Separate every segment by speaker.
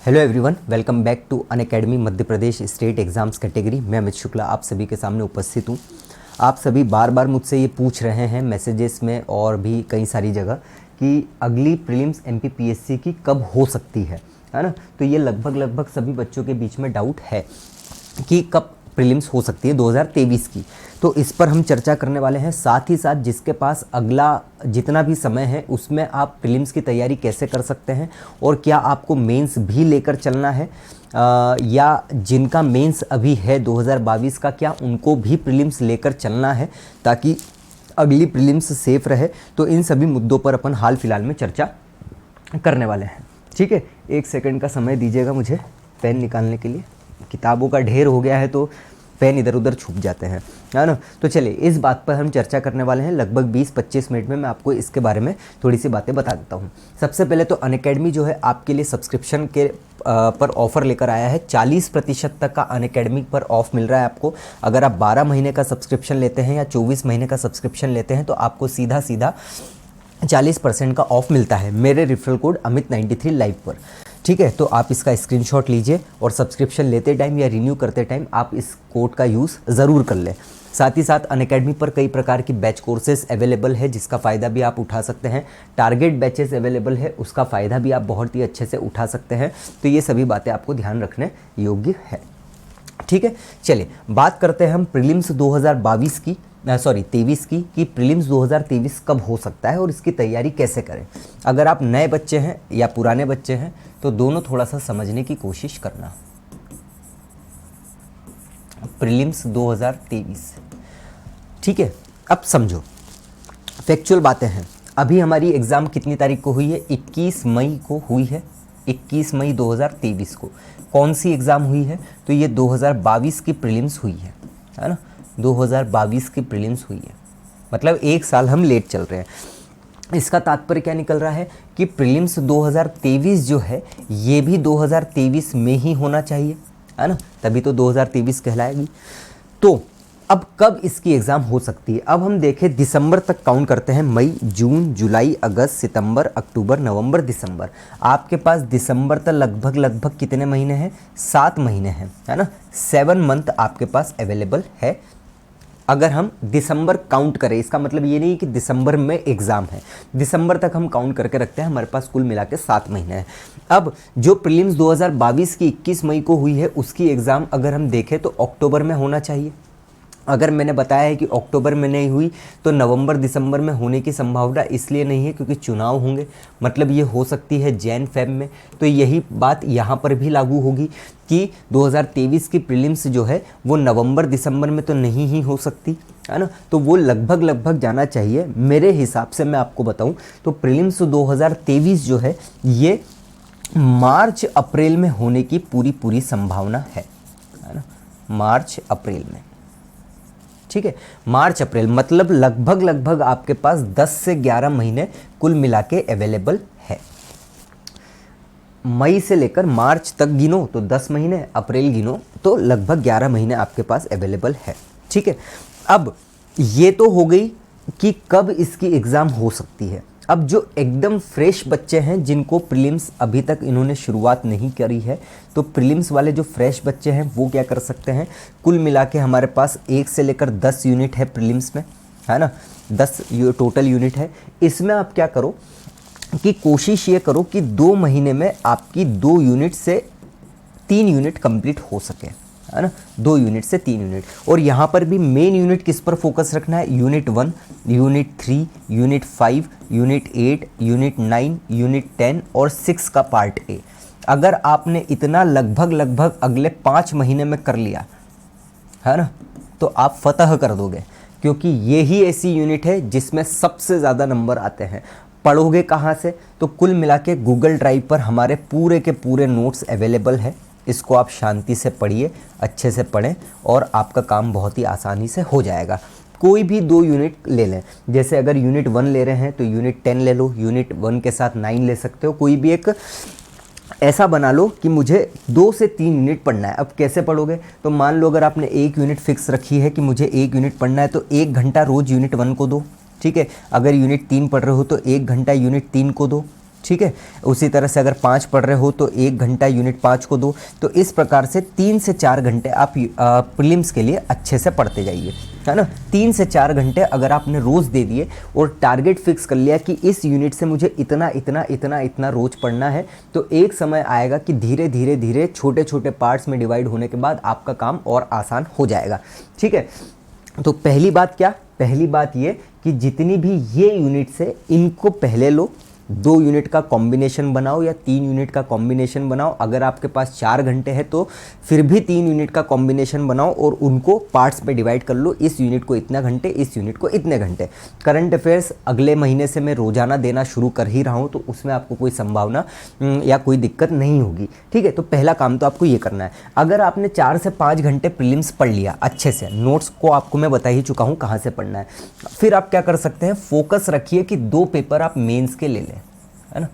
Speaker 1: Hello everyone, welcome back to Unacademy Madhya Pradesh state exams category. मैं अमित शुक्ला आप सभी के सामने उपस्थित हूँ। आप सभी बार बार मुझसे ये पूछ रहे हैं मैसेजेस में और भी कई सारी जगह कि अगली प्रीलिम्स एमपीपीएससी की कब हो सकती है ना। तो ये लगभग सभी बच्चों के बीच में डाउट है कि कब प्रीलिम्स हो सकती है 2023 की। तो इस पर हम चर्चा करने वाले हैं। साथ ही साथ जिसके पास अगला जितना भी समय है उसमें आप प्रीलिम्स की तैयारी कैसे कर सकते हैं और क्या आपको मेंस भी लेकर चलना है या जिनका मेंस अभी है 2022 का, क्या उनको भी प्रीलिम्स लेकर चलना है ताकि अगली प्रीलिम्स सेफ रहे। तो इन सभी मुद्दों पर अपन हाल फिलहाल में चर्चा करने वाले हैं। ठीक है, 1 सेकंड का समय दीजिएगा मुझे पेन निकालने के लिए। किताबों का ढेर हो गया है तो पेन इधर उधर छूट जाते हैं, है ना। तो चलिए इस बात पर हम चर्चा करने वाले हैं। लगभग 20-25 मिनट में मैं आपको इसके बारे में थोड़ी सी बातें बता देता हूँ। सबसे पहले तो अनअकैडमी जो है आपके लिए सब्सक्रिप्शन के पर ऑफ़र लेकर आया है। 40% तक का अनअकैडमी पर ऑफ मिल रहा है आपको। अगर आप 12 महीने का सब्सक्रिप्शन लेते हैं या 24 महीने का सब्सक्रिप्शन लेते हैं तो आपको सीधा 40% का ऑफ मिलता है मेरे रेफरल कोड अमित93 लाइव पर। ठीक है, तो आप इसका स्क्रीनशॉट लीजिए और सब्सक्रिप्शन लेते टाइम या रिन्यू करते टाइम आप इस कोड का यूज़ ज़रूर कर लें। साथ ही साथ अनअकैडमी पर कई प्रकार की बैच कोर्सेज अवेलेबल है जिसका फ़ायदा भी आप उठा सकते हैं। टारगेट बैचेस अवेलेबल है, उसका फ़ायदा भी आप बहुत ही अच्छे से उठा सकते हैं। तो ये सभी बातें आपको ध्यान रखने योग्य है। ठीक है, चलिए बात करते हैं हम प्रीलिम्स 2022 की 23 की कि प्रीलिम्स 2023 कब हो सकता है और इसकी तैयारी कैसे करें। अगर आप नए बच्चे हैं या पुराने बच्चे हैं तो दोनों थोड़ा सा समझने की कोशिश करना। प्रीलिम्स 2023, ठीक है, अब समझो फैक्चुअल बातें हैं। अभी हमारी एग्ज़ाम कितनी तारीख को हुई है? 21 मई को हुई है। 21 मई 2023 को कौन सी एग्ज़ाम हुई है? तो ये 2022 की प्रीलिम्स हुई है ना। 2022 की प्रीलिम्स हुई है, मतलब 1 साल हम लेट चल रहे हैं। इसका तात्पर्य क्या निकल रहा है कि प्रीलिम्स 2023 जो है ये भी 2023 में ही होना चाहिए, है ना, तभी तो 2023 कहलाएगी। तो अब कब इसकी एग्ज़ाम हो सकती है? अब हम देखें दिसंबर तक काउंट करते हैं। मई, जून, जुलाई, अगस्त, सितंबर, अक्टूबर, नवंबर, दिसंबर। आपके पास दिसंबर तक लगभग कितने महीने हैं? 7 महीने हैं, है ना। 7 मंथ आपके पास अवेलेबल है। अगर हम दिसंबर काउंट करें, इसका मतलब ये नहीं कि दिसंबर में एग्ज़ाम है, दिसंबर तक हम काउंट करके रखते हैं, हमारे पास कुल मिला के 7 महीने हैं। अब जो प्रीलिम्स 2022 की 21 मई को हुई है उसकी एग्ज़ाम अगर हम देखें तो अक्टूबर में होना चाहिए। अगर मैंने बताया है कि अक्टूबर में नहीं हुई तो नवंबर दिसंबर में होने की संभावना इसलिए नहीं है क्योंकि चुनाव होंगे, मतलब ये हो सकती है जैन फेब में। तो यही बात यहाँ पर भी लागू होगी कि 2023 की प्रीलिम्स जो है वो नवंबर दिसंबर में तो नहीं ही हो सकती, है ना। तो वो लगभग जाना चाहिए मेरे हिसाब से। मैं आपको बताऊँ तो प्रीलिम्स 2023 जो है ये मार्च अप्रैल में होने की पूरी संभावना है ना। मार्च अप्रैल में, ठीक है, मार्च अप्रैल मतलब लगभग आपके पास 10 से 11 महीने कुल मिला के अवेलेबल है। मई से लेकर मार्च तक गिनो तो 10 महीने, अप्रैल गिनो तो लगभग 11 महीने आपके पास अवेलेबल है। ठीक है, अब ये तो हो गई कि कब इसकी एग्ज़ाम हो सकती है। अब जो एकदम फ्रेश बच्चे हैं जिनको प्रीलिम्स अभी तक इन्होंने शुरुआत नहीं करी है, तो प्रीलिम्स वाले जो फ्रेश बच्चे हैं वो क्या कर सकते हैं? कुल मिला के हमारे पास 1 से लेकर 10 यूनिट है प्रीलिम्स में, है ना। 10 टोटल यूनिट है। इसमें आप क्या करो कि कोशिश ये करो कि 2 महीने में आपकी 2 यूनिट से 3 यूनिट कंप्लीट हो सके, है ना। 2 यूनिट से 3 यूनिट। और यहाँ पर भी मेन यूनिट किस पर फोकस रखना है? Unit 1, unit 3, unit 5, unit 8, unit 9, unit 10 और 6 का पार्ट ए। अगर आपने इतना लगभग अगले 5 महीने में कर लिया, है ना, तो आप फतह कर दोगे, क्योंकि ये ही ऐसी यूनिट है जिसमें सबसे ज़्यादा नंबर आते हैं। पढ़ोगे कहाँ से? तो कुल मिला के गूगल ड्राइव पर हमारे पूरे के पूरे नोट्स अवेलेबल है। इसको आप शांति से पढ़िए, अच्छे से पढ़ें और आपका काम बहुत ही आसानी से हो जाएगा। कोई भी 2 यूनिट ले लें, जैसे अगर यूनिट 1 ले रहे हैं तो यूनिट 10 ले लो, यूनिट 1 के साथ 9 ले सकते हो। कोई भी एक ऐसा बना लो कि मुझे 2 से 3 यूनिट पढ़ना है। अब कैसे पढ़ोगे? तो मान लो अगर आपने 1 यूनिट फिक्स रखी है कि मुझे 1 यूनिट पढ़ना है तो 1 घंटा रोज़ यूनिट 1 को दो, ठीक है। अगर यूनिट 3 पढ़ रहे हो तो 1 घंटा यूनिट 3 को दो, ठीक है। उसी तरह से अगर 5 पढ़ रहे हो तो 1 घंटा यूनिट 5 को दो। तो इस प्रकार से 3 से 4 घंटे आप प्रीलिम्स के लिए अच्छे से पढ़ते जाइए, है ना। 3 से 4 घंटे अगर आपने रोज़ दे दिए और टारगेट फिक्स कर लिया कि इस यूनिट से मुझे इतना इतना इतना इतना रोज़ पढ़ना है, तो एक समय आएगा कि धीरे धीरे धीरे छोटे छोटे पार्ट्स में डिवाइड होने के बाद आपका काम और आसान हो जाएगा, ठीक है। तो पहली बात क्या, पहली बात ये कि जितनी भी ये यूनिट्स है इनको पहले लो, 2 यूनिट का कॉम्बिनेशन बनाओ या 3 यूनिट का कॉम्बिनेशन बनाओ। अगर आपके पास 4 घंटे है तो फिर भी 3 यूनिट का कॉम्बिनेशन बनाओ और उनको पार्ट्स में डिवाइड कर लो, इस यूनिट को इतना घंटे, इस यूनिट को इतने घंटे। करंट अफेयर्स अगले महीने से मैं रोजाना देना शुरू कर ही रहा हूँ, तो उसमें आपको कोई संभावना या कोई दिक्कत नहीं होगी, ठीक है। तो पहला काम तो आपको ये करना है। अगर आपने 4 से 5 घंटे प्रीलिम्स पढ़ लिया अच्छे से, नोट्स को आपको मैं बता ही चुका हूँ कहाँ से पढ़ना है, फिर आप क्या कर सकते हैं, फोकस रखिए कि 2 पेपर आप मेंस के ले लें, है ना।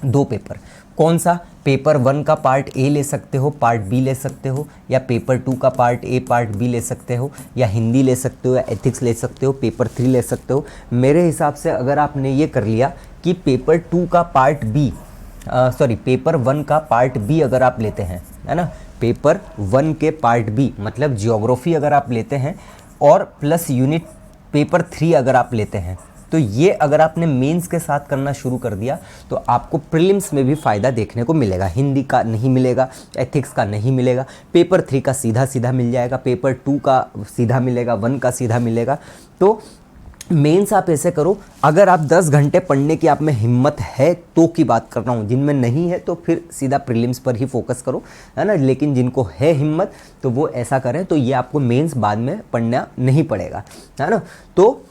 Speaker 1: 2 पेपर, कौन सा, पेपर 1 का पार्ट ए ले सकते हो, पार्ट बी ले सकते हो, या पेपर 2 का पार्ट ए पार्ट बी ले सकते हो, या हिंदी ले सकते हो, या एथिक्स ले सकते हो, पेपर 3 ले सकते हो। मेरे हिसाब से अगर आपने ये कर लिया कि पेपर 2 का पार्ट बी पेपर 1 का पार्ट बी अगर आप लेते हैं, है ना, पेपर 1 के पार्ट बी मतलब जियोग्राफी अगर आप लेते हैं और प्लस यूनिट पेपर 3 अगर आप लेते हैं, तो ये अगर आपने मेंस के साथ करना शुरू कर दिया तो आपको प्रीलिम्स में भी फ़ायदा देखने को मिलेगा। हिंदी का नहीं मिलेगा, एथिक्स का नहीं मिलेगा, पेपर 3 का सीधा सीधा मिल जाएगा, पेपर 2 का सीधा मिलेगा, 1 का सीधा मिलेगा। तो मेंस आप ऐसे करो, अगर आप 10 घंटे पढ़ने की आप में हिम्मत है तो की बात कर रहा हूँ, जिनमें नहीं है तो फिर सीधा प्रीलिम्स पर ही फोकस करो, है ना। लेकिन जिनको है हिम्मत तो वो ऐसा करें, तो ये आपको मेंस बाद में पढ़ना नहीं पड़ेगा, है ना। तो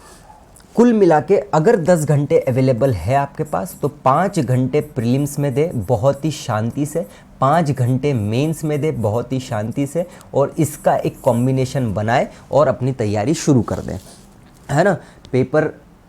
Speaker 1: कुल मिला के अगर 10 घंटे अवेलेबल है आपके पास तो 5 घंटे प्रीलिम्स में दे बहुत ही शांति से, 5 घंटे मेंस में दे बहुत ही शांति से, और इसका एक कॉम्बिनेशन बनाए और अपनी तैयारी शुरू कर दें, है ना। पेपर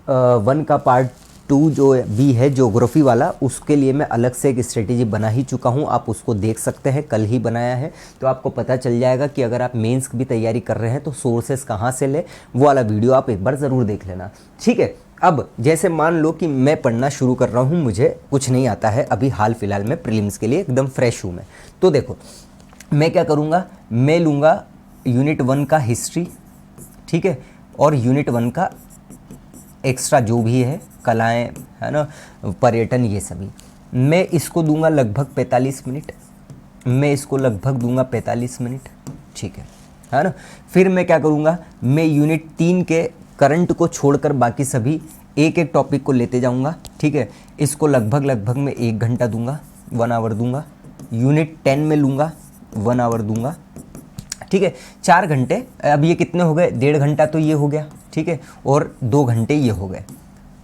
Speaker 1: 1 का पार्ट 2 जो बी है ज्योग्राफी वाला, उसके लिए मैं अलग से एक स्ट्रेटेजी बना ही चुका हूँ, आप उसको देख सकते हैं, कल ही बनाया है। तो आपको पता चल जाएगा कि अगर आप मेंस की भी तैयारी कर रहे हैं तो सोर्सेस कहाँ से ले, वो वाला वीडियो आप एक बार ज़रूर देख लेना, ठीक है। अब जैसे मान लो कि मैं पढ़ना शुरू कर रहा हूँ, मुझे कुछ नहीं आता है अभी, हाल फिलहाल में प्रीलिम्स के लिए एकदम फ्रेश हूँ मैं, तो देखो मैं क्या करूँगा, मैं लूँगा यूनिट 1 का हिस्ट्री, ठीक है, और यूनिट 1 का एक्स्ट्रा जो भी है, कलाएं, है ना, पर्यटन, ये सभी मैं इसको दूंगा लगभग 45 मिनट, मैं इसको लगभग दूंगा 45 मिनट, ठीक है ना। फिर मैं क्या करूंगा, मैं यूनिट 3 के करंट को छोड़कर बाकी सभी एक एक टॉपिक को लेते जाऊंगा, ठीक है। इसको लगभग मैं 1 घंटा दूंगा, 1 आवर दूंगा। यूनिट 10 में लूँगा 1 आवर दूंगा, ठीक है। 4 घंटे, अब ये कितने हो गए, 1.5 घंटा तो ये हो गया, ठीक है, और 2 घंटे ये हो गए,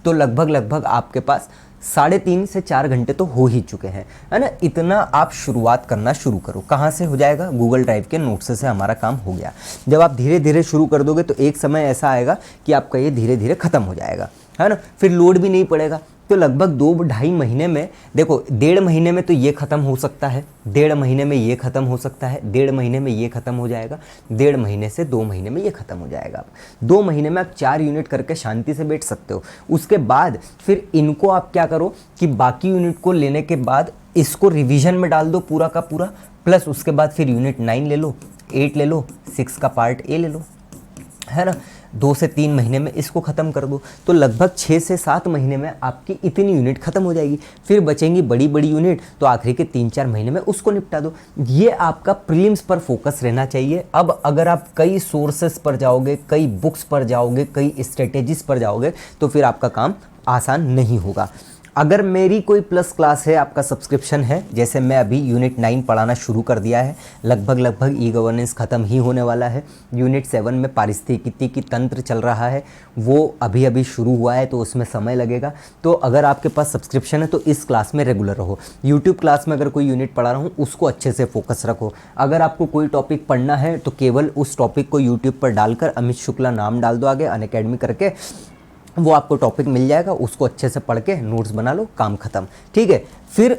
Speaker 1: तो लगभग आपके पास 3.5 से 4 घंटे तो हो ही चुके हैं, है ना। इतना आप शुरुआत करना शुरू करो। कहाँ से हो जाएगा, गूगल ड्राइव के नोट्स से हमारा काम हो गया। जब आप धीरे धीरे शुरू कर दोगे तो एक समय ऐसा आएगा कि आपका ये धीरे धीरे ख़त्म हो जाएगा, है ना। फिर लोड भी नहीं पड़ेगा, तो लगभग 2-2.5 महीने में, देखो 1.5 महीने में तो ये ख़त्म हो सकता है, 1.5 महीने में ये ख़त्म हो सकता है, 1.5 महीने में ये ख़त्म हो जाएगा, 1.5 महीने से 2 महीने में ये ख़त्म हो जाएगा। 2 महीने में आप 4 यूनिट करके शांति से बैठ सकते हो। उसके बाद फिर इनको आप क्या करो कि बाकी यूनिट को लेने के बाद इसको रिवीजन में डाल दो पूरा का पूरा, प्लस उसके बाद फिर यूनिट 9 ले लो, 8 ले लो, 6 का पार्ट ए ले लो, है ना। 2 से 3 महीने में इसको ख़त्म कर दो, तो लगभग 6 से 7 महीने में आपकी इतनी यूनिट ख़त्म हो जाएगी। फिर बचेंगी बड़ी बड़ी यूनिट, तो आखिरी के 3-4 महीने में उसको निपटा दो। ये आपका प्रीलिम्स पर फोकस रहना चाहिए। अब अगर आप कई सोर्सेस पर जाओगे, कई बुक्स पर जाओगे, कई स्ट्रेटेजीज पर जाओगे, तो फिर आपका काम आसान नहीं होगा। अगर मेरी कोई प्लस क्लास है, आपका सब्सक्रिप्शन है, जैसे मैं अभी यूनिट 9 पढ़ाना शुरू कर दिया है, लगभग ई गवर्नेंस ख़त्म ही होने वाला है। यूनिट 7 में पारिस्थितिकी तंत्र चल रहा है, वो अभी शुरू हुआ है, तो उसमें समय लगेगा। तो अगर आपके पास सब्सक्रिप्शन है तो इस क्लास में रेगुलर रहो। यूट्यूब क्लास में अगर कोई यूनिट पढ़ा रहा हूँ उसको अच्छे से फोकस रखो। अगर आपको कोई टॉपिक पढ़ना है तो केवल उस टॉपिक को यूट्यूब पर डालकर अमित शुक्ला नाम डाल दो आगे अनअकैडमी करके, वो आपको टॉपिक मिल जाएगा, उसको अच्छे से पढ़ के नोट्स बना लो, काम खत्म, ठीक है। फिर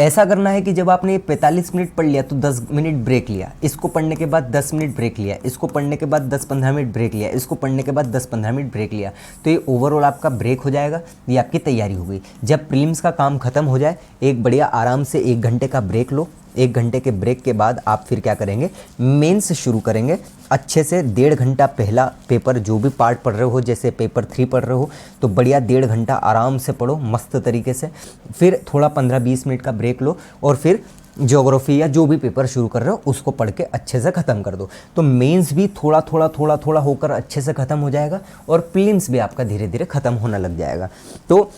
Speaker 1: ऐसा करना है कि जब आपने 45 मिनट पढ़ लिया तो 10 मिनट ब्रेक लिया, इसको पढ़ने के बाद 10 मिनट ब्रेक लिया, इसको पढ़ने के बाद 10-15 मिनट ब्रेक लिया, इसको पढ़ने के बाद 10-15 मिनट ब्रेक लिया, तो ये ओवरऑल आपका ब्रेक हो जाएगा। ये आपकी तैयारी हो गई। जब प्रीलिम्स का काम खत्म हो जाए, एक बढ़िया आराम से 1 घंटे का ब्रेक लो। 1 घंटे के ब्रेक के बाद आप फिर क्या करेंगे, मेंस शुरू करेंगे। अच्छे से 1.5 घंटा पहला पेपर जो भी पार्ट पढ़ रहे हो, जैसे पेपर 3 पढ़ रहे हो तो बढ़िया 1.5 घंटा आराम से पढ़ो मस्त तरीके से। फिर थोड़ा 15-20 मिनट का ब्रेक लो और फिर ज्योग्राफी या जो भी पेपर शुरू कर रहे हो उसको पढ़ के अच्छे से ख़त्म कर दो। तो मेंस भी थोड़ा थोड़ा होकर अच्छे से ख़त्म हो जाएगा और प्रीलिम्स भी आपका धीरे धीरे ख़त्म होने लग जाएगा। तो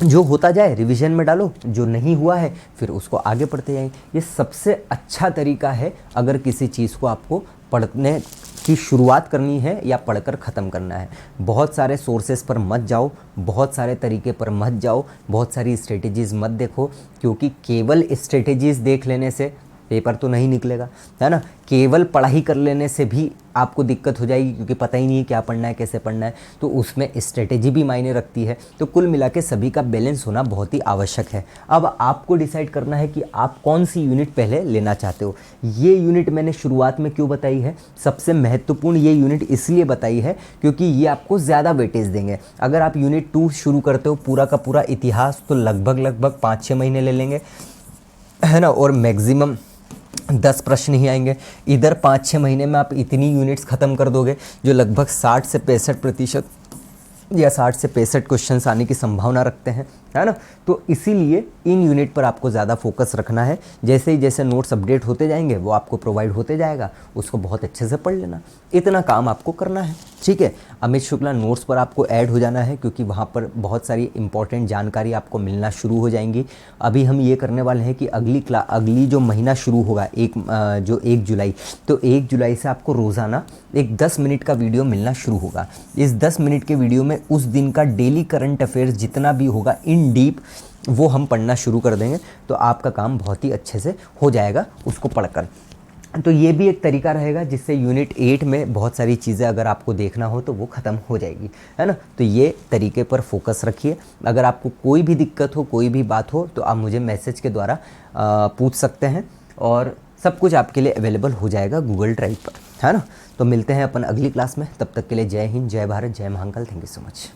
Speaker 1: जो होता जाए रिवीजन में डालो, जो नहीं हुआ है फिर उसको आगे पढ़ते जाएंगे। ये सबसे अच्छा तरीका है अगर किसी चीज़ को आपको पढ़ने की शुरुआत करनी है या पढ़कर ख़त्म करना है। बहुत सारे सोर्सेस पर मत जाओ, बहुत सारे तरीके पर मत जाओ, बहुत सारी स्ट्रेटेजीज़ मत देखो, क्योंकि केवल स्ट्रेटेजीज़ देख लेने से पेपर तो नहीं निकलेगा, है ना। केवल पढ़ाई कर लेने से भी आपको दिक्कत हो जाएगी, क्योंकि पता ही नहीं है क्या पढ़ना है, कैसे पढ़ना है, तो उसमें स्ट्रेटेजी भी मायने रखती है। तो कुल मिला के सभी का बैलेंस होना बहुत ही आवश्यक है। अब आपको डिसाइड करना है कि आप कौन सी यूनिट पहले लेना चाहते हो। ये यूनिट मैंने शुरुआत में क्यों बताई है, सबसे महत्वपूर्ण ये यूनिट इसलिए बताई है क्योंकि ये आपको ज़्यादा वेटेज देंगे। अगर आप यूनिट 2 शुरू करते हो पूरा का पूरा इतिहास, तो लगभग 5-6 महीने ले लेंगे, है ना, और मैक्सिमम 10 प्रश्न ही आएंगे। इधर 5-6 महीने में आप इतनी यूनिट्स ख़त्म कर दोगे जो लगभग 60 से 65% या 60 से 65 क्वेश्चंस आने की संभावना रखते हैं, है ना। तो इसीलिए इन यूनिट पर आपको ज़्यादा फोकस रखना है। जैसे ही जैसे नोट्स अपडेट होते जाएंगे वो आपको प्रोवाइड होते जाएगा, उसको बहुत अच्छे से पढ़ लेना। इतना काम आपको करना है, ठीक है। अमित शुक्ला नोट्स पर आपको ऐड हो जाना है, क्योंकि वहाँ पर बहुत सारी इंपॉर्टेंट जानकारी आपको मिलना शुरू हो जाएंगी। अभी हम ये करने वाले हैं कि अगली जो महीना शुरू होगा 1 जुलाई, तो 1 जुलाई से आपको रोज़ाना एक 10 मिनट का वीडियो मिलना शुरू होगा। इस 10 मिनट के वीडियो में उस दिन का डेली करंट अफेयर्स जितना भी होगा इन डीप वो हम पढ़ना शुरू कर देंगे। तो आपका काम बहुत ही अच्छे से हो जाएगा उसको पढ़कर। तो ये भी एक तरीका रहेगा जिससे यूनिट 8 में बहुत सारी चीज़ें अगर आपको देखना हो तो वो ख़त्म हो जाएगी, है ना। तो ये तरीके पर फोकस रखिए। अगर आपको कोई भी दिक्कत हो, कोई भी बात हो, तो आप मुझे मैसेज के द्वारा पूछ सकते हैं और सब कुछ आपके लिए अवेलेबल हो जाएगा गूगल ड्राइव पर, है ना। तो मिलते हैं अपन अगली क्लास में, तब तक के लिए जय हिंद, जय भारत, जय Mahakal. Thank you so much.